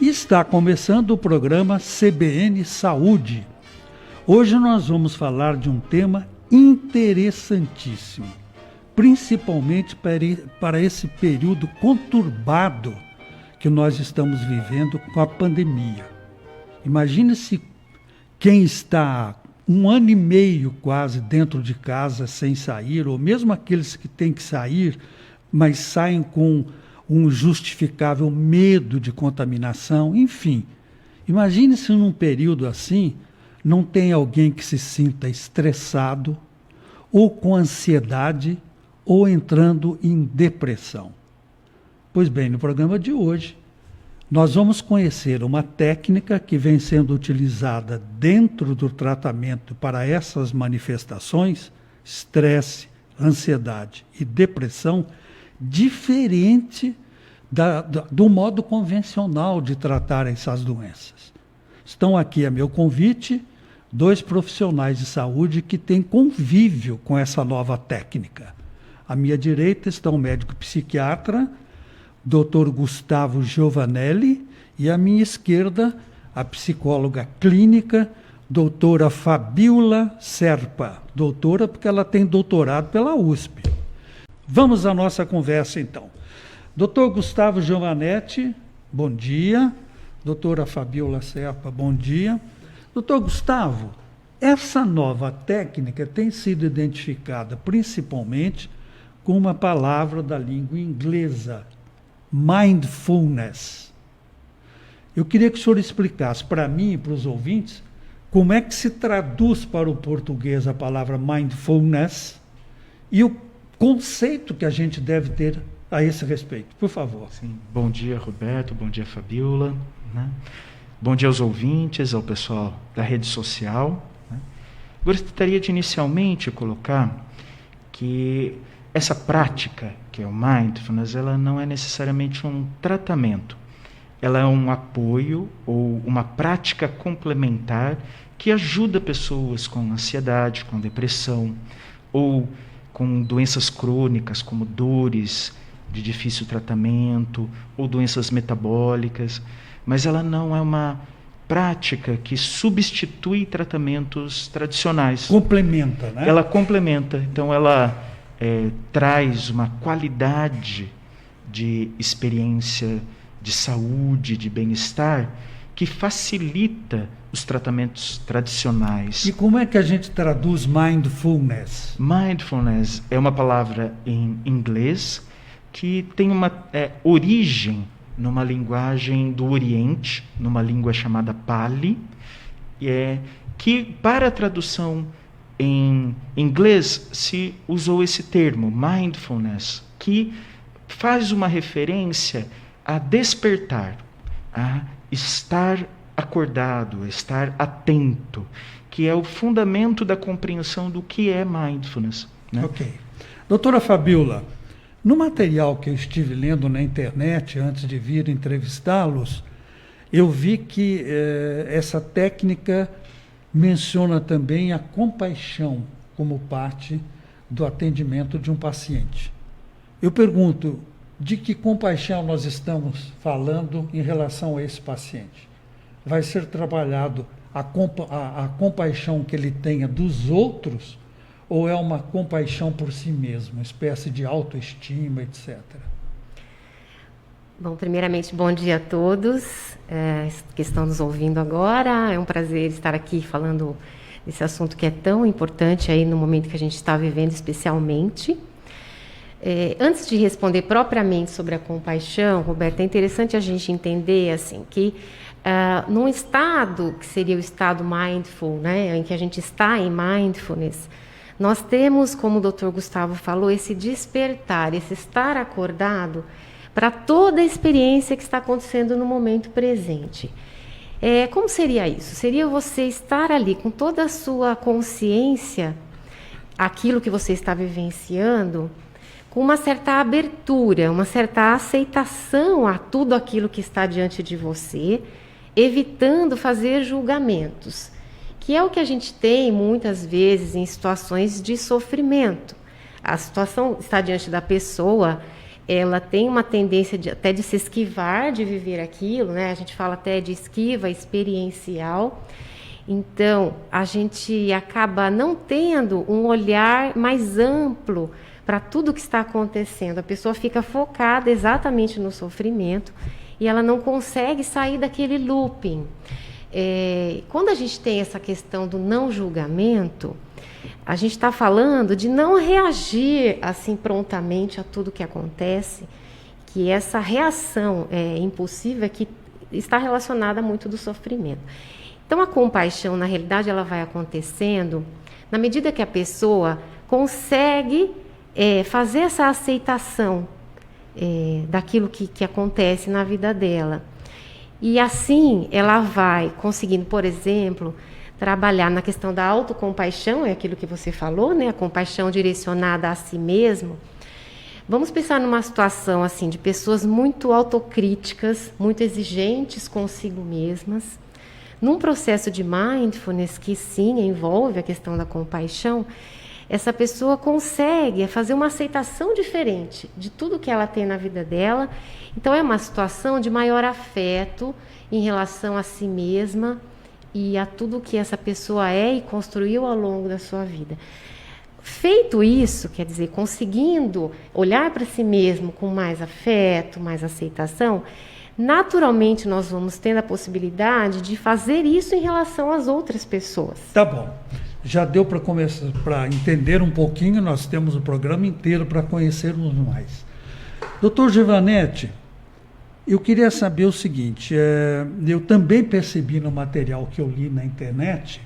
E está começando o programa CBN Saúde. Hoje nós vamos falar de um tema interessantíssimo, principalmente para esse período conturbado que nós estamos vivendo com a pandemia. Imagine-se quem está 1 ano e meio quase dentro de casa sem sair, ou mesmo aqueles que têm que sair, mas saem com um justificável medo de contaminação, enfim. Imagine-se num período assim, não tem alguém que se sinta estressado, ou com ansiedade, ou entrando em depressão. Pois bem, no programa de hoje, nós vamos conhecer uma técnica que vem sendo utilizada dentro do tratamento para essas manifestações, estresse, ansiedade e depressão, diferente do modo convencional de tratar essas doenças. Estão aqui a meu convite 2 profissionais de saúde que têm convívio com essa nova técnica. À minha direita está o médico psiquiatra, Dr. Gustavo Giovanelli, e à minha esquerda, a psicóloga clínica, doutora Fabiola Serpa. Doutora porque ela tem doutorado pela USP. Vamos à nossa conversa, então. Dr. Gustavo Giovanetti, bom dia. Doutora Fabiola Serpa, bom dia. Dr. Gustavo, essa nova técnica tem sido identificada principalmente com uma palavra da língua inglesa, mindfulness. Eu queria que o senhor explicasse para mim e para os ouvintes como é que se traduz para o português a palavra mindfulness e o conceito que a gente deve ter a esse respeito. Por favor. Sim. Bom dia, Roberto. Bom dia, Fabiola. Bom dia aos ouvintes, ao pessoal da rede social. Gostaria de inicialmente colocar que essa prática, que é o mindfulness, ela não é necessariamente um tratamento. Ela é um apoio ou uma prática complementar que ajuda pessoas com ansiedade, com depressão ou com doenças crônicas como dores de difícil tratamento ou doenças metabólicas, mas ela não é uma prática que substitui tratamentos tradicionais. Complementa, né? Ela complementa, então ela traz uma qualidade de experiência, de saúde, de bem-estar, que facilita os tratamentos tradicionais. E como é que a gente traduz mindfulness? Mindfulness é uma palavra em inglês que tem uma origem numa linguagem do Oriente, numa língua chamada Pali, que para a tradução em inglês se usou esse termo, mindfulness, que faz uma referência a despertar, a estar acordado, a estar atento, que é o fundamento da compreensão do que é mindfulness. Né? Ok. Doutora Fabiola, no material que eu estive lendo na internet antes de vir entrevistá-los, eu vi que essa técnica menciona também a compaixão como parte do atendimento de um paciente. Eu pergunto, de que compaixão nós estamos falando em relação a esse paciente? Vai ser trabalhado a compaixão que ele tenha dos outros, ou é uma compaixão por si mesmo, uma espécie de autoestima, etc.? Bom, primeiramente, bom dia a todos que estão nos ouvindo agora. É um prazer estar aqui falando desse assunto que é tão importante aí no momento que a gente está vivendo, especialmente. Antes de responder propriamente sobre a compaixão, Roberto, é interessante a gente entender assim, que num estado que seria o estado mindful, né, em que a gente está em mindfulness, nós temos, como o Dr. Gustavo falou, esse despertar, esse estar acordado para toda a experiência que está acontecendo no momento presente. Como seria isso? Seria você estar ali com toda a sua consciência, aquilo que você está vivenciando, com uma certa abertura, uma certa aceitação a tudo aquilo que está diante de você, evitando fazer julgamentos, que é o que a gente tem muitas vezes em situações de sofrimento. A situação está diante da pessoa, ela tem uma tendência até de se esquivar de viver aquilo, né? A gente fala até de esquiva experiencial. Então, a gente acaba não tendo um olhar mais amplo para tudo que está acontecendo. A pessoa fica focada exatamente no sofrimento e ela não consegue sair daquele looping. Quando a gente tem essa questão do não julgamento, a gente está falando de não reagir assim prontamente a tudo que acontece, que essa reação impulsiva que está relacionada muito do sofrimento. Então, a compaixão, na realidade, ela vai acontecendo na medida que a pessoa consegue fazer essa aceitação daquilo que acontece na vida dela. E assim, ela vai conseguindo, por exemplo, trabalhar na questão da autocompaixão, é aquilo que você falou, né? A compaixão direcionada a si mesmo. Vamos pensar numa situação assim de pessoas muito autocríticas, muito exigentes consigo mesmas. Num processo de mindfulness que sim envolve a questão da compaixão, essa pessoa consegue fazer uma aceitação diferente de tudo que ela tem na vida dela. Então é uma situação de maior afeto em relação a si mesma e a tudo que essa pessoa é e construiu ao longo da sua vida. Feito isso, quer dizer, conseguindo olhar para si mesmo com mais afeto, mais aceitação, naturalmente nós vamos tendo a possibilidade de fazer isso em relação às outras pessoas. Tá bom. Já deu para começar, para entender um pouquinho, nós temos o programa inteiro para conhecermos mais. Doutor Givanetti, eu queria saber o seguinte, eu também percebi no material que eu li na internet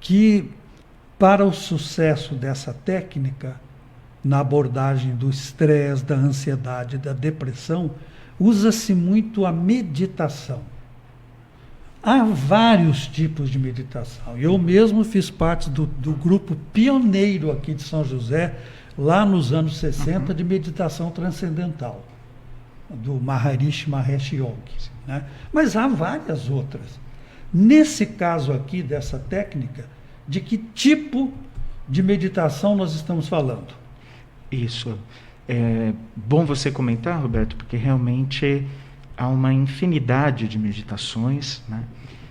que para o sucesso dessa técnica, na abordagem do estresse, da ansiedade, da depressão, usa-se muito a meditação. Há vários tipos de meditação. Eu mesmo fiz parte do grupo pioneiro aqui de São José, lá nos anos 60, de meditação transcendental, do Maharishi Mahesh Yogi, né? Mas há várias outras. Nesse caso aqui, dessa técnica, de que tipo de meditação nós estamos falando? Isso. É bom você comentar, Roberto, porque realmente há uma infinidade de meditações, né?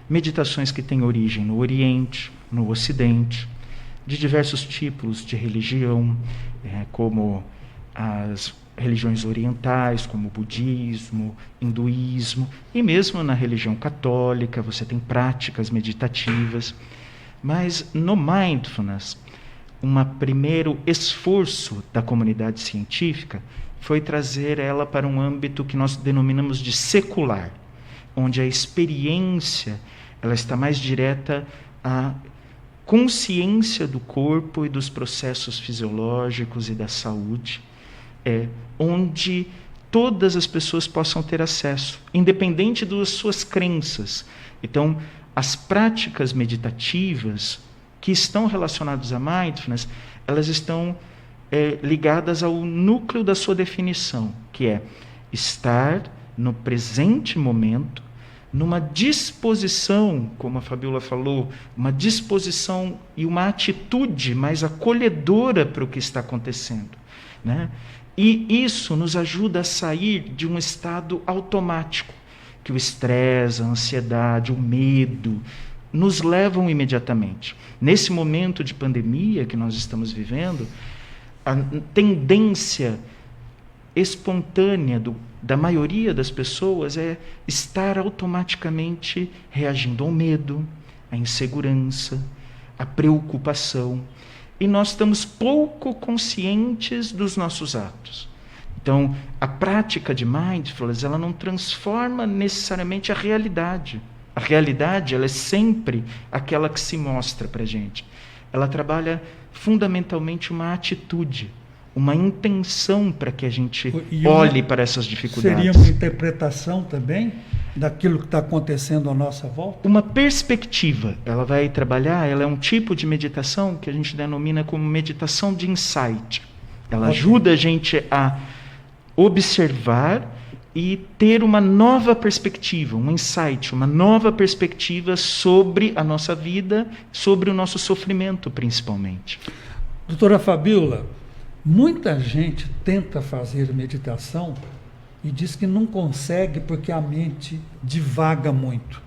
Meditações que têm origem no Oriente, no Ocidente, de diversos tipos de religião, como as religiões orientais, como o budismo, hinduísmo, e mesmo na religião católica você tem práticas meditativas. Mas no mindfulness, um primeiro esforço da comunidade científica foi trazer ela para um âmbito que nós denominamos de secular, onde a experiência ela está mais direta à consciência do corpo e dos processos fisiológicos e da saúde, onde todas as pessoas possam ter acesso, independente das suas crenças. Então, as práticas meditativas que estão relacionadas a mindfulness, elas estão ligadas ao núcleo da sua definição, que é estar no presente momento, numa disposição, como a Fabíola falou, uma disposição e uma atitude mais acolhedora para o que está acontecendo, né? E isso nos ajuda a sair de um estado automático, que o estresse, a ansiedade, o medo nos levam imediatamente. Nesse momento de pandemia que nós estamos vivendo, a tendência espontânea da maioria das pessoas é estar automaticamente reagindo ao medo, à insegurança, à preocupação. E nós estamos pouco conscientes dos nossos atos. Então, a prática de mindfulness, ela não transforma necessariamente a realidade. A realidade, ela é sempre aquela que se mostra para a gente. Ela trabalha fundamentalmente uma atitude, uma intenção para que a gente olhe para essas dificuldades. Seria uma interpretação também daquilo que está acontecendo à nossa volta? Uma perspectiva. Ela vai trabalhar, ela é um tipo de meditação que a gente denomina como meditação de insight. Ela ajuda a gente a observar e ter uma nova perspectiva, um insight, uma nova perspectiva sobre a nossa vida, sobre o nosso sofrimento, principalmente. Doutora Fabíola, Muita gente tenta fazer meditação e diz que não consegue porque a mente divaga muito,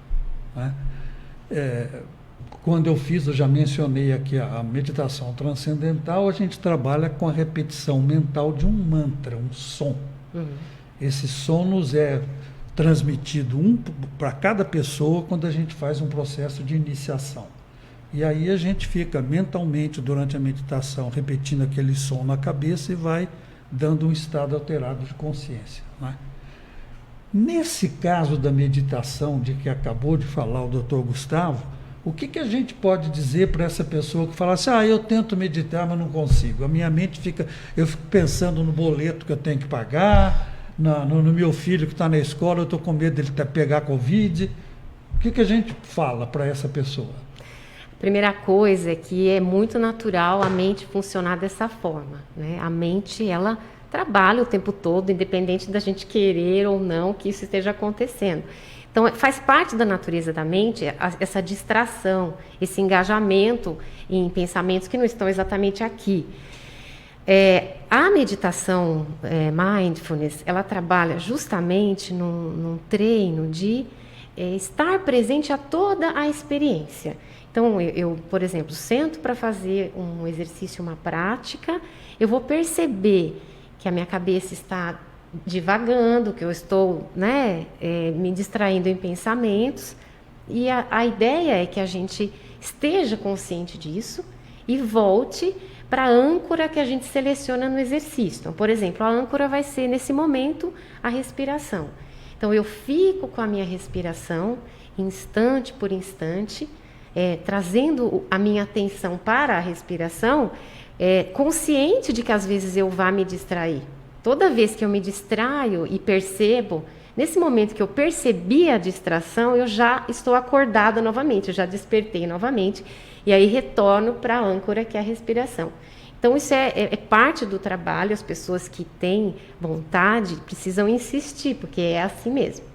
né? Quando eu fiz, eu já mencionei aqui a meditação transcendental, a gente trabalha com a repetição mental de um mantra, um som. Esse som nos é transmitido para cada pessoa quando a gente faz um processo de iniciação. E aí a gente fica mentalmente, durante a meditação, repetindo aquele som na cabeça e vai dando um estado alterado de consciência, né? Nesse caso da meditação, de que acabou de falar o Dr. Gustavo, o que a gente pode dizer para essa pessoa que fala assim, eu tento meditar, mas não consigo. A minha mente eu fico pensando no boleto que eu tenho que pagar, no meu filho que está na escola, eu estou com medo dele pegar Covid. O que a gente fala para essa pessoa? Primeira coisa é que é muito natural a mente funcionar dessa forma, né? A mente, ela trabalha o tempo todo, independente da gente querer ou não que isso esteja acontecendo. Então, faz parte da natureza da mente essa distração, esse engajamento em pensamentos que não estão exatamente aqui. A meditação mindfulness, ela trabalha justamente num treino de estar presente a toda a experiência. Então, eu, por exemplo, sento para fazer um exercício, uma prática, eu vou perceber que a minha cabeça está divagando, que eu estou, me distraindo em pensamentos, e a ideia é que a gente esteja consciente disso e volte para a âncora que a gente seleciona no exercício. Então, por exemplo, a âncora vai ser, nesse momento, a respiração. Então, eu fico com a minha respiração, instante por instante, trazendo a minha atenção para a respiração, consciente de que às vezes eu vá me distrair. Toda vez que eu me distraio e percebo, nesse momento que eu percebi a distração, eu já estou acordada novamente, eu já despertei novamente, e aí retorno para a âncora, que é a respiração. Então, isso é parte do trabalho, as pessoas que têm vontade precisam insistir, porque é assim mesmo.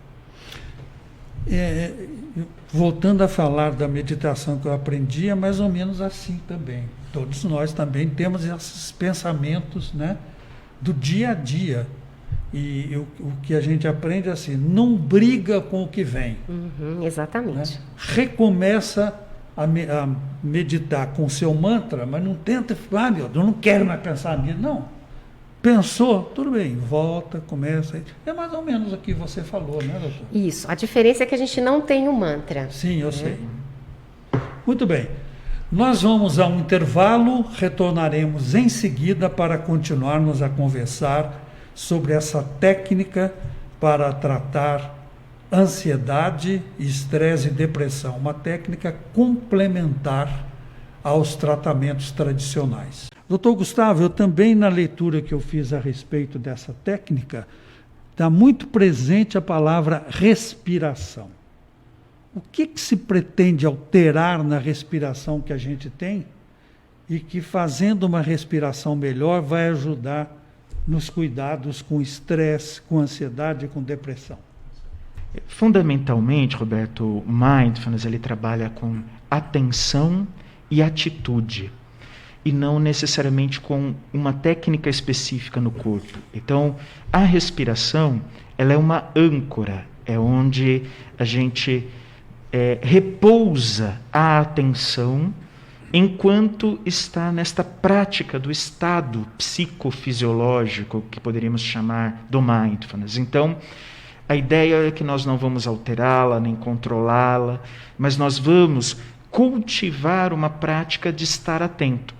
Voltando a falar da meditação que eu aprendi, é mais ou menos assim também. Todos nós também temos esses pensamentos, né, do dia a dia. E o que a gente aprende é assim, não briga com o que vem. Exatamente. Né? Recomeça a meditar com o seu mantra, mas não tenta, meu Deus, eu não quero mais pensar nisso. Não. Pensou, tudo bem, volta, começa. É mais ou menos o que você falou, né, doutor? Isso. A diferença é que a gente não tem um mantra. Sim, eu sei. Muito bem. Nós vamos a um intervalo, retornaremos em seguida para continuarmos a conversar sobre essa técnica para tratar ansiedade, estresse e depressão. Uma técnica complementar aos tratamentos tradicionais. Doutor Gustavo, eu também, na leitura que eu fiz a respeito dessa técnica, está muito presente a palavra respiração. O que se pretende alterar na respiração que a gente tem e que, fazendo uma respiração melhor, vai ajudar nos cuidados com estresse, com ansiedade e com depressão? Fundamentalmente, Roberto, o Mindfulness ele trabalha com atenção e atitude, e não necessariamente com uma técnica específica no corpo. Então, a respiração ela é uma âncora, é onde a gente repousa a atenção enquanto está nesta prática do estado psicofisiológico que poderíamos chamar do Mindfulness. Então, a ideia é que nós não vamos alterá-la, nem controlá-la, mas nós vamos cultivar uma prática de estar atento,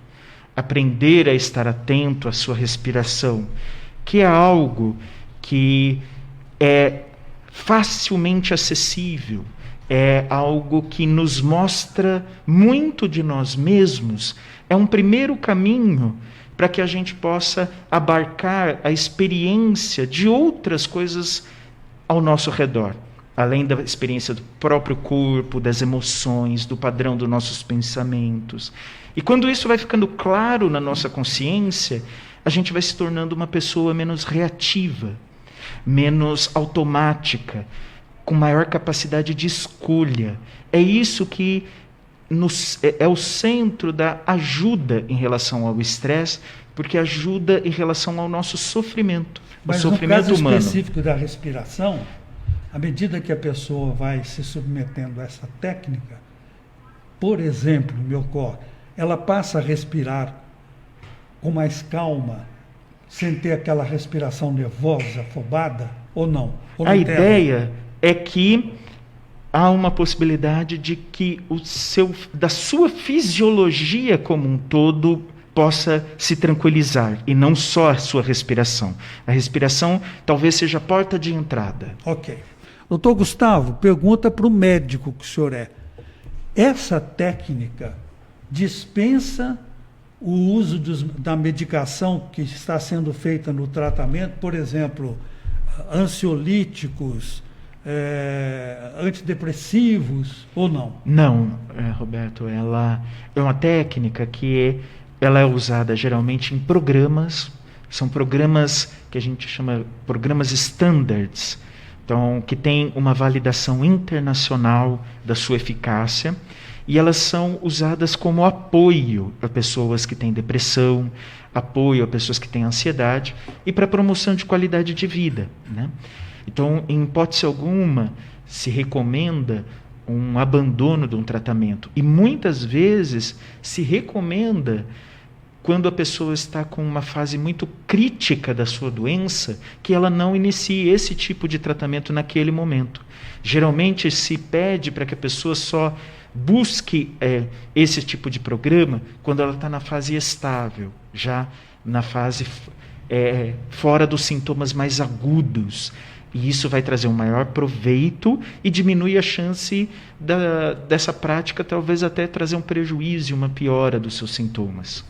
aprender a estar atento à sua respiração, que é algo que é facilmente acessível, é algo que nos mostra muito de nós mesmos, é um primeiro caminho para que a gente possa abarcar a experiência de outras coisas ao nosso redor, além da experiência do próprio corpo, das emoções, do padrão dos nossos pensamentos. E quando isso vai ficando claro na nossa consciência, a gente vai se tornando uma pessoa menos reativa, menos automática, com maior capacidade de escolha. É isso que é o centro da ajuda em relação ao estresse, porque ajuda em relação ao nosso sofrimento, Mas o sofrimento no caso humano. específico da respiração, à medida que a pessoa vai se submetendo a essa técnica, por exemplo, me ocorre, ela passa a respirar com mais calma, sem ter aquela respiração nervosa, afobada, ou não? Ou A não tem ideia é que há uma possibilidade de que da sua fisiologia como um todo possa se tranquilizar, e não só a sua respiração. A respiração talvez seja a porta de entrada. Ok. Doutor Gustavo, pergunta para o médico que o senhor é. Essa técnica dispensa o uso da medicação que está sendo feita no tratamento, por exemplo, ansiolíticos, antidepressivos, ou não? Não, Roberto, ela é uma técnica que ela é usada geralmente em programas, são programas que a gente chama programas standards, então, que tem uma validação internacional da sua eficácia, e elas são usadas como apoio a pessoas que têm depressão, apoio a pessoas que têm ansiedade e para promoção de qualidade de vida, né? Então, em hipótese alguma, se recomenda um abandono de um tratamento, e muitas vezes se recomenda, quando a pessoa está com uma fase muito crítica da sua doença, que ela não inicie esse tipo de tratamento naquele momento. Geralmente se pede para que a pessoa só busque esse tipo de programa quando ela está na fase estável, já na fase fora dos sintomas mais agudos. E isso vai trazer um maior proveito e diminui a chance dessa prática talvez até trazer um prejuízo e uma piora dos seus sintomas.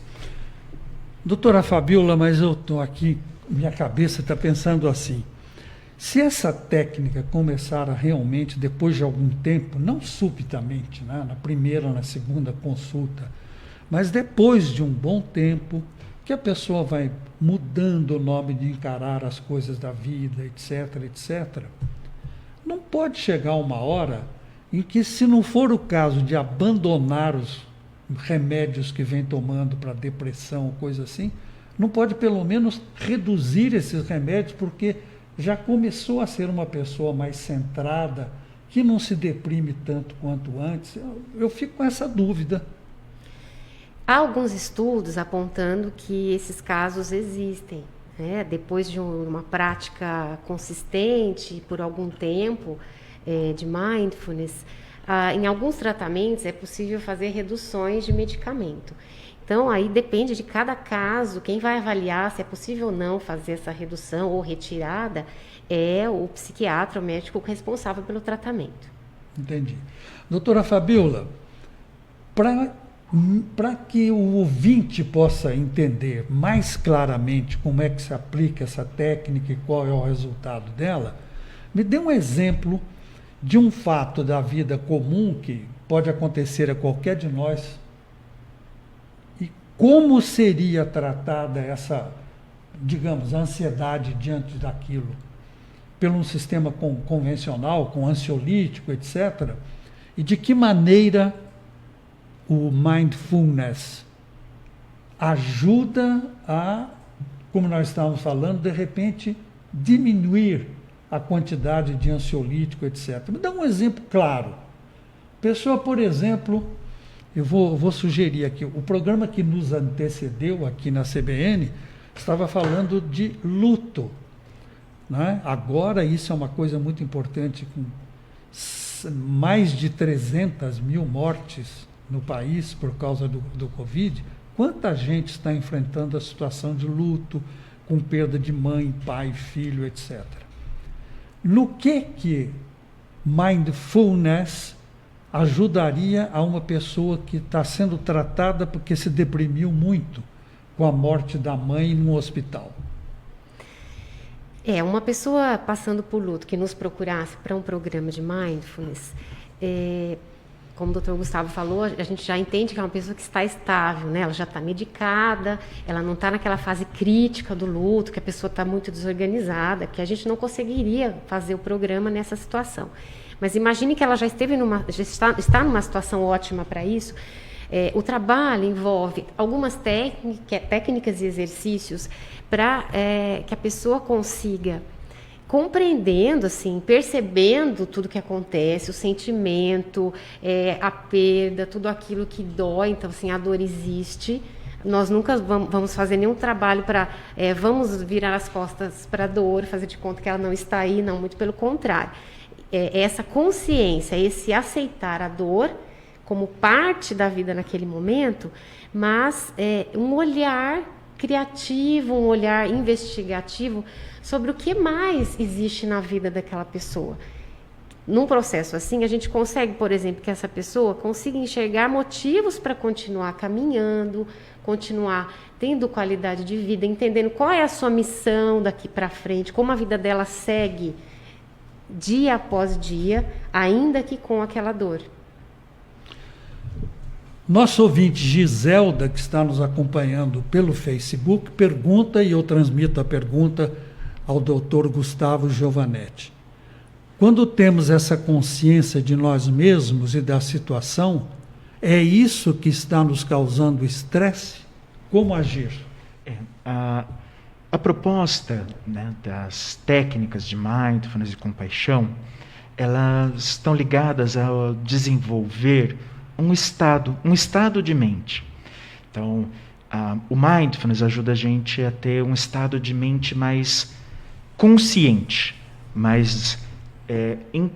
Doutora Fabíola, mas eu estou aqui, minha cabeça está pensando assim, se essa técnica começar a realmente, depois de algum tempo, não subitamente, né, na primeira ou na segunda consulta, mas depois de um bom tempo, que a pessoa vai mudando o nome de encarar as coisas da vida, etc., etc., não pode chegar uma hora em que, se não for o caso de abandonar os remédios que vem tomando para depressão, coisa assim, não pode pelo menos reduzir esses remédios, porque já começou a ser uma pessoa mais centrada, que não se deprime tanto quanto antes. Eu fico com essa dúvida. Há alguns estudos apontando que esses casos existem, né? Depois de uma prática consistente por algum tempo de mindfulness, em alguns tratamentos é possível fazer reduções de medicamento. Então, aí depende de cada caso, quem vai avaliar se é possível ou não fazer essa redução ou retirada é o psiquiatra, o médico responsável pelo tratamento. Entendi. Doutora Fabíola, para que o ouvinte possa entender mais claramente como é que se aplica essa técnica e qual é o resultado dela, me dê um exemplo de um fato da vida comum que pode acontecer a qualquer de nós e como seria tratada essa, digamos, ansiedade diante daquilo, pelo um sistema convencional, com ansiolítico, etc., e de que maneira o mindfulness ajuda a, como nós estávamos falando, de repente diminuir a quantidade de ansiolítico, etc. Me dá um exemplo claro. Pessoa, por exemplo, eu vou sugerir aqui, o programa que nos antecedeu aqui na CBN estava falando de luto, né? Agora isso é uma coisa muito importante, com mais de 300 mil mortes no país por causa do Covid. Quanta gente está enfrentando a situação de luto, com perda de mãe, pai, filho, etc. No que mindfulness ajudaria a uma pessoa que está sendo tratada porque se deprimiu muito com a morte da mãe no hospital? Uma pessoa passando por luto que nos procurasse para um programa de mindfulness, como o doutor Gustavo falou, a gente já entende que é uma pessoa que está estável, né? Ela já está medicada, ela não está naquela fase crítica do luto, que a pessoa está muito desorganizada, que a gente não conseguiria fazer o programa nessa situação. Mas imagine que ela já está numa situação ótima para isso. O trabalho envolve algumas técnicas e exercícios para que a pessoa consiga, compreendendo, assim, percebendo tudo que acontece, o sentimento, a perda, tudo aquilo que dói. Então, assim, a dor existe. Nós nunca vamos fazer nenhum trabalho para vamos virar as costas para a dor, fazer de conta que ela não está aí, não, muito pelo contrário. Essa consciência, esse aceitar a dor como parte da vida naquele momento, mas um olhar criativo, um olhar investigativo sobre o que mais existe na vida daquela pessoa. Num processo assim, a gente consegue, por exemplo, que essa pessoa consiga enxergar motivos para continuar caminhando, continuar tendo qualidade de vida, entendendo qual é a sua missão daqui para frente, como a vida dela segue dia após dia, ainda que com aquela dor. Nosso ouvinte Giselda, que está nos acompanhando pelo Facebook, pergunta, e eu transmito a pergunta ao Dr. Gustavo Giovanetti. Quando temos essa consciência de nós mesmos e da situação, é isso que está nos causando estresse? Como agir? A proposta, né, das técnicas de mindfulness e compaixão, elas estão ligadas a desenvolver um estado de mente. Então, o mindfulness ajuda a gente a ter um estado de mente mais consciente, mais em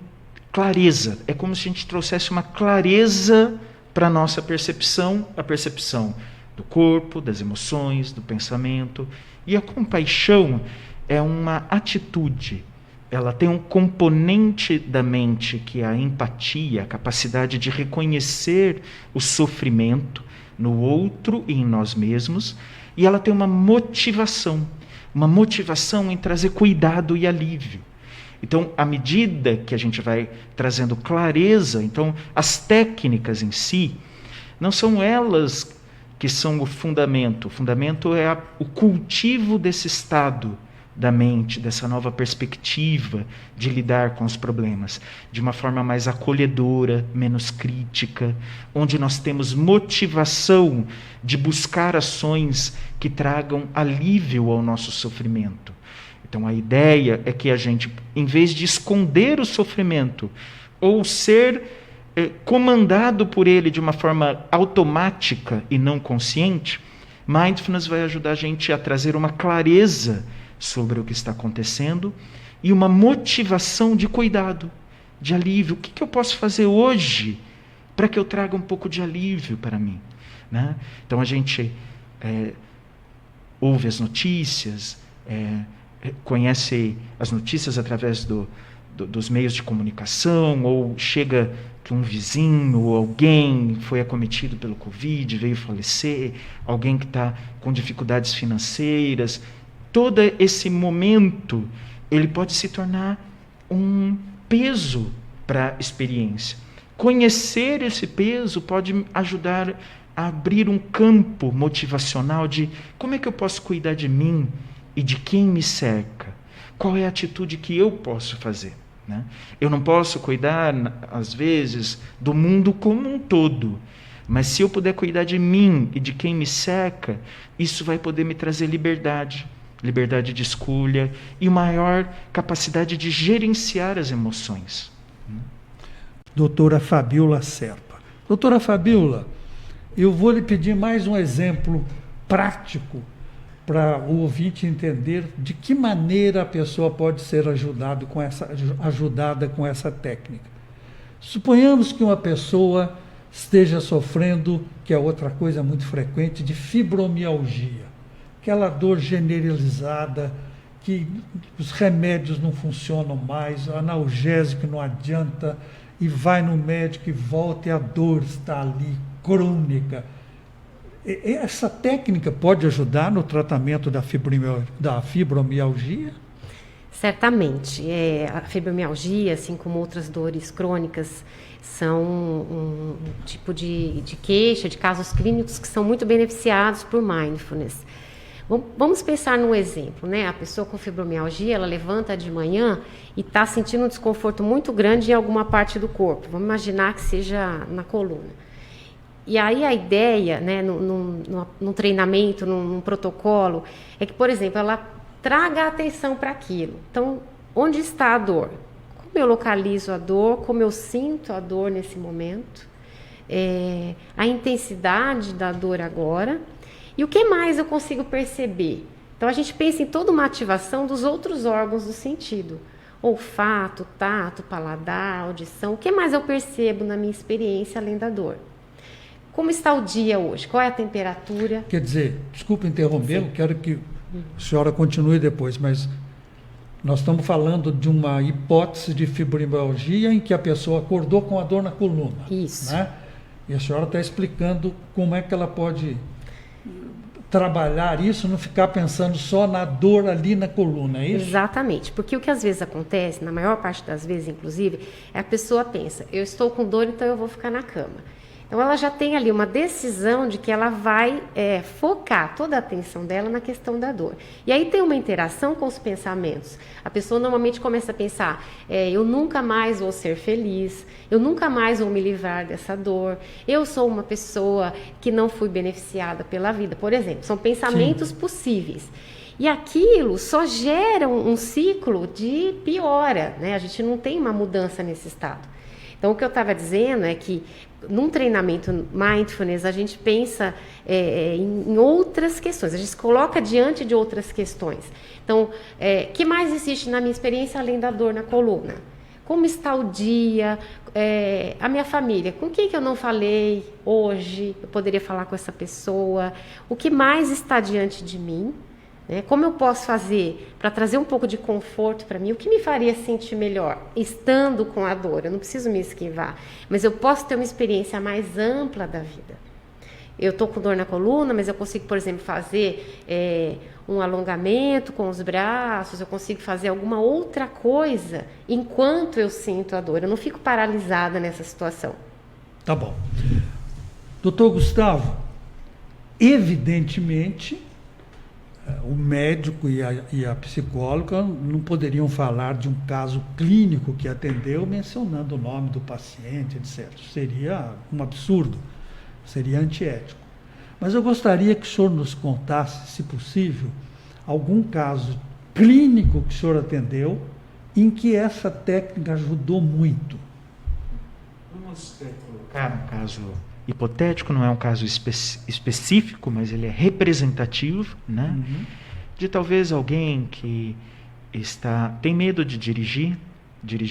clareza. É como se a gente trouxesse uma clareza para a nossa percepção, a percepção do corpo, das emoções, do pensamento. E a compaixão é uma atitude. Ela tem um componente da mente que é a empatia, a capacidade de reconhecer o sofrimento no outro e em nós mesmos, e ela tem uma motivação em trazer cuidado e alívio. Então, à medida que a gente vai trazendo clareza, então as técnicas em si, não são elas que são o fundamento é o cultivo desse estado da mente, dessa nova perspectiva de lidar com os problemas, de uma forma mais acolhedora, menos crítica, onde nós temos motivação de buscar ações que tragam alívio ao nosso sofrimento. Então a ideia é que a gente, em vez de esconder o sofrimento ou ser comandado por ele de uma forma automática e não consciente, mindfulness vai ajudar a gente a trazer uma clareza sobre o que está acontecendo e uma motivação de cuidado, de alívio. O que eu posso fazer hoje para que eu traga um pouco de alívio para mim? Né? Então a gente ouve as notícias, conhece as notícias através dos meios de comunicação, ou chega que um vizinho ou alguém foi acometido pelo Covid, veio falecer, alguém que está com dificuldades financeiras. Todo esse momento, ele pode se tornar um peso para a experiência. Conhecer esse peso pode ajudar a abrir um campo motivacional de como é que eu posso cuidar de mim e de quem me cerca. Qual é a atitude que eu posso fazer? Né? Eu não posso cuidar, às vezes, do mundo como um todo, mas se eu puder cuidar de mim e de quem me cerca, isso vai poder me trazer liberdade de escolha e maior capacidade de gerenciar as emoções. Doutora Fabiola Serpa. Doutora Fabiola, eu vou lhe pedir mais um exemplo prático para o ouvinte entender de que maneira a pessoa pode ser ajudada com essa técnica. Suponhamos que uma pessoa esteja sofrendo, que é outra coisa muito frequente, de fibromialgia. Aquela dor generalizada, que os remédios não funcionam mais, o analgésico não adianta, e vai no médico e volta e a dor está ali, crônica. Essa técnica pode ajudar no tratamento da fibromialgia? Certamente. A fibromialgia, assim como outras dores crônicas, são um tipo de queixa, de casos clínicos que são muito beneficiados por mindfulness. Vamos pensar num exemplo, né? A pessoa com fibromialgia, ela levanta de manhã e está sentindo um desconforto muito grande em alguma parte do corpo. Vamos imaginar que seja na coluna. E aí a ideia, né, num treinamento, num protocolo, é que, por exemplo, ela traga atenção para aquilo. Então, onde está a dor? Como eu localizo a dor? Como eu sinto a dor nesse momento? A intensidade da dor agora? E o que mais eu consigo perceber? Então, a gente pensa em toda uma ativação dos outros órgãos do sentido. Olfato, tato, paladar, audição. O que mais eu percebo na minha experiência além da dor? Como está o dia hoje? Qual é a temperatura? Quer dizer, desculpa interrompê-lo, quero que a senhora continue depois, mas nós estamos falando de uma hipótese de fibromialgia em que a pessoa acordou com a dor na coluna. Isso. Né? E a senhora está explicando como é que ela pode trabalhar isso, não ficar pensando só na dor ali na coluna, é isso? Exatamente, porque o que às vezes acontece, na maior parte das vezes inclusive, é a pessoa pensa, eu estou com dor, então eu vou ficar na cama. Então ela já tem ali uma decisão de que ela vai focar toda a atenção dela na questão da dor. E aí tem uma interação com os pensamentos. A pessoa normalmente começa a pensar, eu nunca mais vou ser feliz, eu nunca mais vou me livrar dessa dor, eu sou uma pessoa que não fui beneficiada pela vida, por exemplo. São pensamentos possíveis. E aquilo só gera um ciclo de piora, né? A gente não tem uma mudança nesse estado. Então, o que eu estava dizendo é que, num treinamento Mindfulness, a gente pensa em outras questões, a gente se coloca diante de outras questões. Então, o que mais existe na minha experiência além da dor na coluna? Como está o dia? A minha família, com quem que eu não falei hoje? Eu poderia falar com essa pessoa? O que mais está diante de mim? Como eu posso fazer para trazer um pouco de conforto para mim? O que me faria sentir melhor? Estando com a dor, eu não preciso me esquivar, mas eu posso ter uma experiência mais ampla da vida. Eu estou com dor na coluna, mas eu consigo, por exemplo, fazer um alongamento com os braços, eu consigo fazer alguma outra coisa enquanto eu sinto a dor. Eu não fico paralisada nessa situação. Tá bom. Doutor Gustavo, evidentemente, o médico e a psicóloga não poderiam falar de um caso clínico que atendeu mencionando o nome do paciente, etc. Seria um absurdo, seria antiético. Mas eu gostaria que o senhor nos contasse, se possível, algum caso clínico que o senhor atendeu em que essa técnica ajudou muito. Vamos colocar um caso hipotético, não é um caso específico, mas ele é representativo, né? De talvez alguém que tem medo de dirigir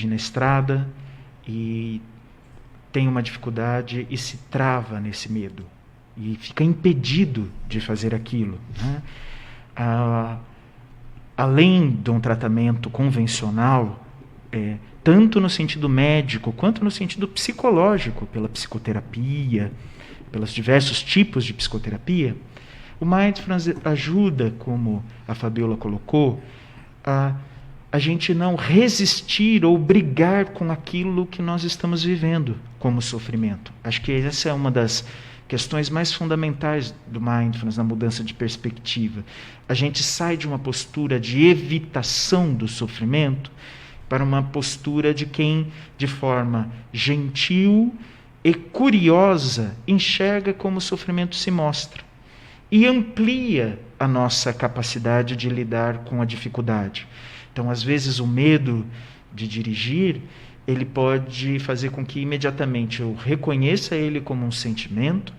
na estrada e tem uma dificuldade e se trava nesse medo e fica impedido de fazer aquilo, né? Além de um tratamento convencional, tanto no sentido médico quanto no sentido psicológico, pela psicoterapia, pelos diversos tipos de psicoterapia, o Mindfulness ajuda, como a Fabiola colocou, a gente não resistir ou brigar com aquilo que nós estamos vivendo como sofrimento. Acho que essa é uma das questões mais fundamentais do Mindfulness, na mudança de perspectiva. A gente sai de uma postura de evitação do sofrimento para uma postura de quem, de forma gentil e curiosa, enxerga como o sofrimento se mostra e amplia a nossa capacidade de lidar com a dificuldade. Então, às vezes, o medo de dirigir, ele pode fazer com que imediatamente eu reconheça ele como um sentimento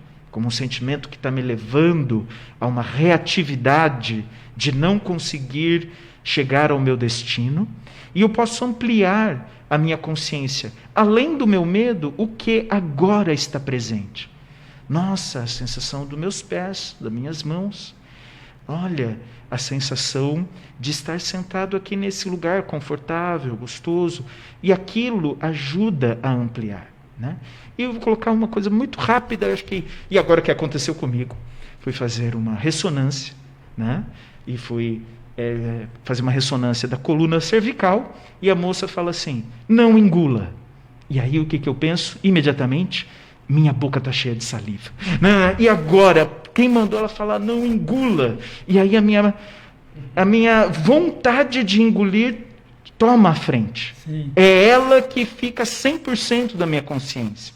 que está me levando a uma reatividade de não conseguir chegar ao meu destino, e eu posso ampliar a minha consciência. Além do meu medo, o que agora está presente? Nossa, a sensação dos meus pés, das minhas mãos. Olha, a sensação de estar sentado aqui nesse lugar confortável, gostoso. E aquilo ajuda a ampliar, né? E eu vou colocar uma coisa muito rápida, acho que... E agora o que aconteceu comigo? Fui fazer uma ressonância, né? E fui fazer uma ressonância da coluna cervical, e a moça fala assim, não engula. E aí o que eu penso? Imediatamente, minha boca está cheia de saliva. E agora, quem mandou ela falar não engula? E aí a minha vontade de engolir toma a frente. Sim. É ela que fica 100% da minha consciência.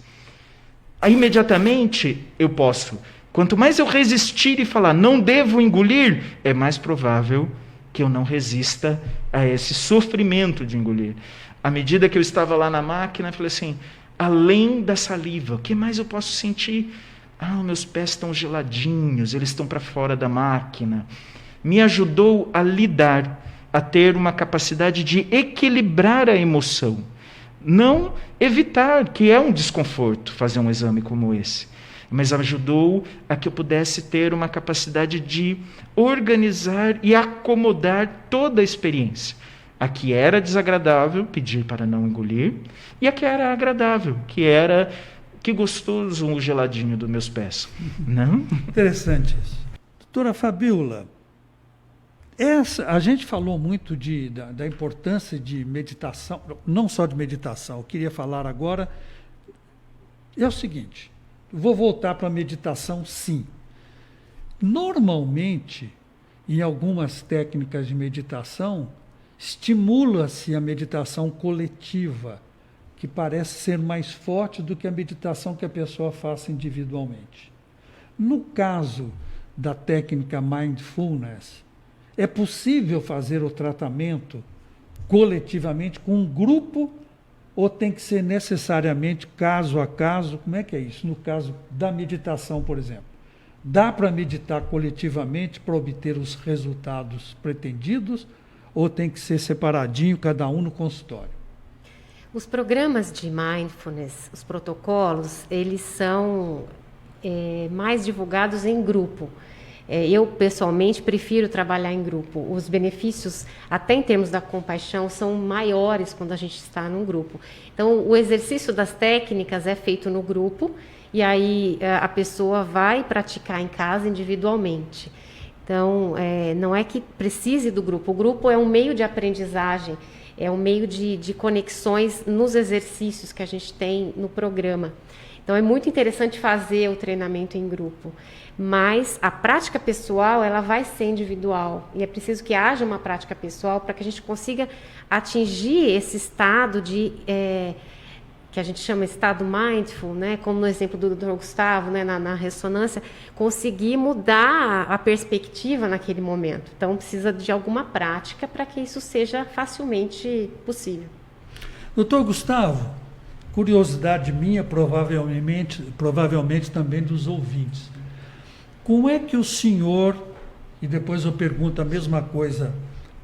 imediatamente eu posso. Quanto mais eu resistir e falar, não devo engolir, é mais provável que eu não resista a esse sofrimento de engolir. À medida que eu estava lá na máquina, eu falei assim, além da saliva, o que mais eu posso sentir? Meus pés estão geladinhos, eles estão para fora da máquina. Me ajudou a lidar, a ter uma capacidade de equilibrar a emoção. Não evitar, que é um desconforto fazer um exame como esse, mas ajudou a que eu pudesse ter uma capacidade de organizar e acomodar toda a experiência. A que era desagradável, pedir para não engolir, e a que era agradável, que era, que gostoso o geladinho dos meus pés. Não? Interessante isso. Doutora Fabíola, a gente falou muito da importância de meditação, não só de meditação, eu queria falar agora, é o seguinte, vou voltar para a meditação, sim. Normalmente, em algumas técnicas de meditação, estimula-se a meditação coletiva, que parece ser mais forte do que a meditação que a pessoa faça individualmente. No caso da técnica Mindfulness, é possível fazer o tratamento coletivamente com um grupo ou tem que ser necessariamente caso a caso? Como é que é isso? No caso da meditação, por exemplo. Dá para meditar coletivamente para obter os resultados pretendidos ou tem que ser separadinho, cada um no consultório? Os programas de mindfulness, os protocolos, eles são mais divulgados em grupo. Eu, pessoalmente, prefiro trabalhar em grupo. Os benefícios, até em termos da compaixão, são maiores quando a gente está num grupo. Então, o exercício das técnicas é feito no grupo e aí a pessoa vai praticar em casa individualmente. Então, não é que precise do grupo. O grupo é um meio de aprendizagem, é um meio de conexões nos exercícios que a gente tem no programa. Então, é muito interessante fazer o treinamento em grupo. Mas a prática pessoal, ela vai ser individual. E é preciso que haja uma prática pessoal para que a gente consiga atingir esse estado que a gente chama estado mindful, né? Como no exemplo do Dr. Gustavo, né? na ressonância, conseguir mudar a perspectiva naquele momento. Então, precisa de alguma prática para que isso seja facilmente possível. Dr. Gustavo, curiosidade minha, provavelmente também dos ouvintes. Como é que o senhor, e depois eu pergunto a mesma coisa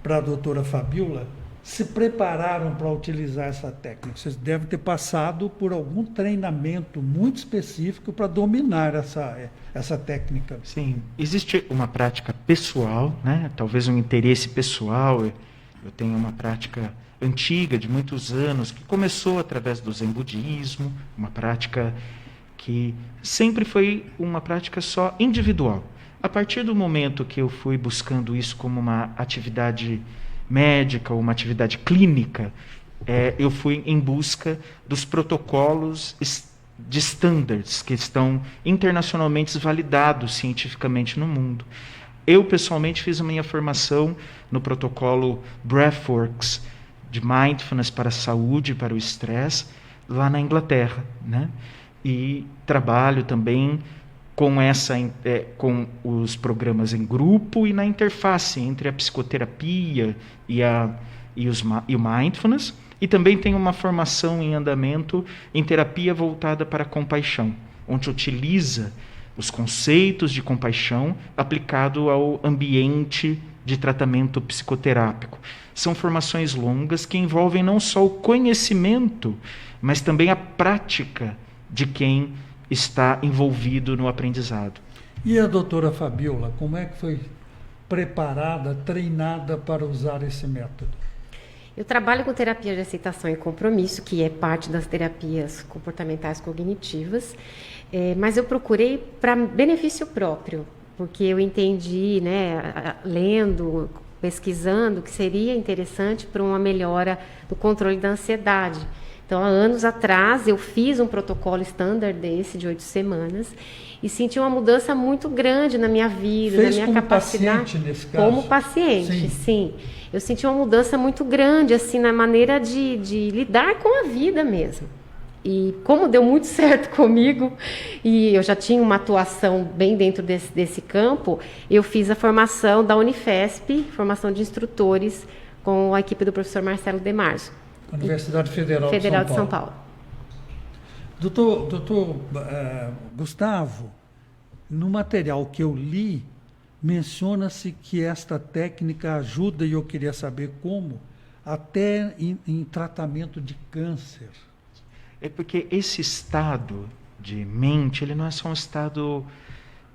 para a doutora Fabíola, se prepararam para utilizar essa técnica? Vocês devem ter passado por algum treinamento muito específico para dominar essa técnica. Sim, existe uma prática pessoal, né? Talvez um interesse pessoal. Eu tenho uma prática antiga, de muitos anos, que começou através do Zen Budismo, uma prática que sempre foi uma prática só individual. A partir do momento que eu fui buscando isso como uma atividade médica ou uma atividade clínica, eu fui em busca dos protocolos de standards que estão internacionalmente validados cientificamente no mundo. Eu, pessoalmente, fiz a minha formação no protocolo Breathworks, de Mindfulness para a saúde e para o estresse, lá na Inglaterra, né? E trabalho também com os programas em grupo e na interface entre a psicoterapia e o Mindfulness. E também tenho uma formação em andamento em terapia voltada para a compaixão, onde utiliza os conceitos de compaixão aplicado ao ambiente de tratamento psicoterápico. São formações longas que envolvem não só o conhecimento, mas também a prática de quem está envolvido no aprendizado. E a doutora Fabíola, como é que foi preparada, treinada para usar esse método? Eu trabalho com terapia de aceitação e compromisso, que é parte das terapias comportamentais cognitivas, mas eu procurei para benefício próprio, porque eu entendi, né, lendo, pesquisando, que seria interessante para uma melhora do controle da ansiedade. Então, há anos atrás, eu fiz um protocolo standard desse, de 8 semanas, e senti uma mudança muito grande na minha vida, na minha capacidade. Paciente, nesse caso? Como paciente, sim. Eu senti uma mudança muito grande, assim, na maneira de lidar com a vida mesmo. E como deu muito certo comigo, e eu já tinha uma atuação bem dentro desse campo, eu fiz a formação da Unifesp, formação de instrutores, com a equipe do professor Marcelo Demarzo. Universidade Federal de São Paulo. Doutor Gustavo, no material que eu li, menciona-se que esta técnica ajuda, e eu queria saber como, até em tratamento de câncer. É porque esse estado de mente, ele não é só um estado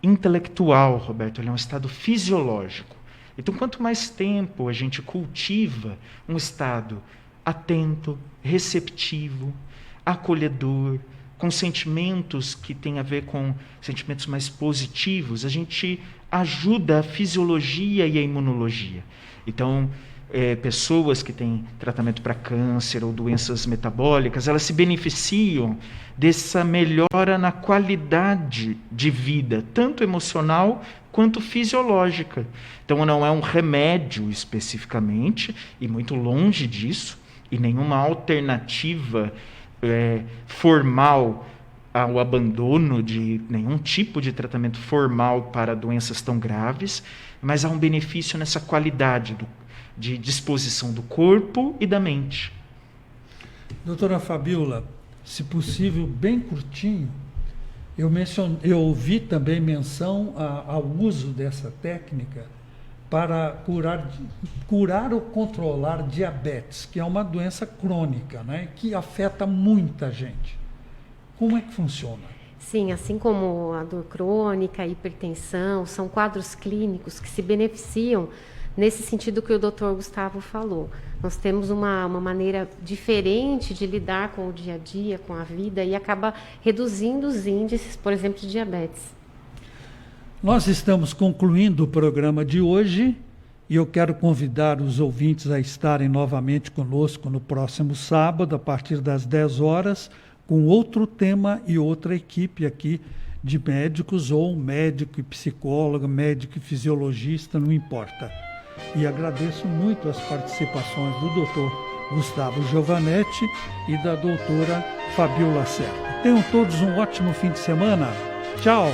intelectual, Roberto, ele é um estado fisiológico. Então, quanto mais tempo a gente cultiva um estado atento, receptivo, acolhedor, com sentimentos que têm a ver com sentimentos mais positivos, a gente ajuda a fisiologia e a imunologia. Então, pessoas que têm tratamento para câncer ou doenças metabólicas, elas se beneficiam dessa melhora na qualidade de vida, tanto emocional quanto fisiológica. Então, não é um remédio especificamente, e muito longe disso, e nenhuma alternativa formal ao abandono de nenhum tipo de tratamento formal para doenças tão graves, mas há um benefício nessa qualidade de disposição do corpo e da mente. Doutora Fabiola, se possível, bem curtinho, eu ouvi também menção ao uso dessa técnica para curar ou controlar diabetes, que é uma doença crônica, né, que afeta muita gente. Como é que funciona? Sim, assim como a dor crônica, a hipertensão, são quadros clínicos que se beneficiam nesse sentido que o doutor Gustavo falou. Nós temos uma maneira diferente de lidar com o dia a dia, com a vida, e acaba reduzindo os índices, por exemplo, de diabetes. Nós estamos concluindo o programa de hoje e eu quero convidar os ouvintes a estarem novamente conosco no próximo sábado, a partir das 10 horas, com outro tema e outra equipe aqui de médicos, ou um médico e psicólogo, médico e fisiologista, não importa. E agradeço muito as participações do doutor Gustavo Giovanetti e da doutora Fabiola Serra. Tenham todos um ótimo fim de semana. Tchau!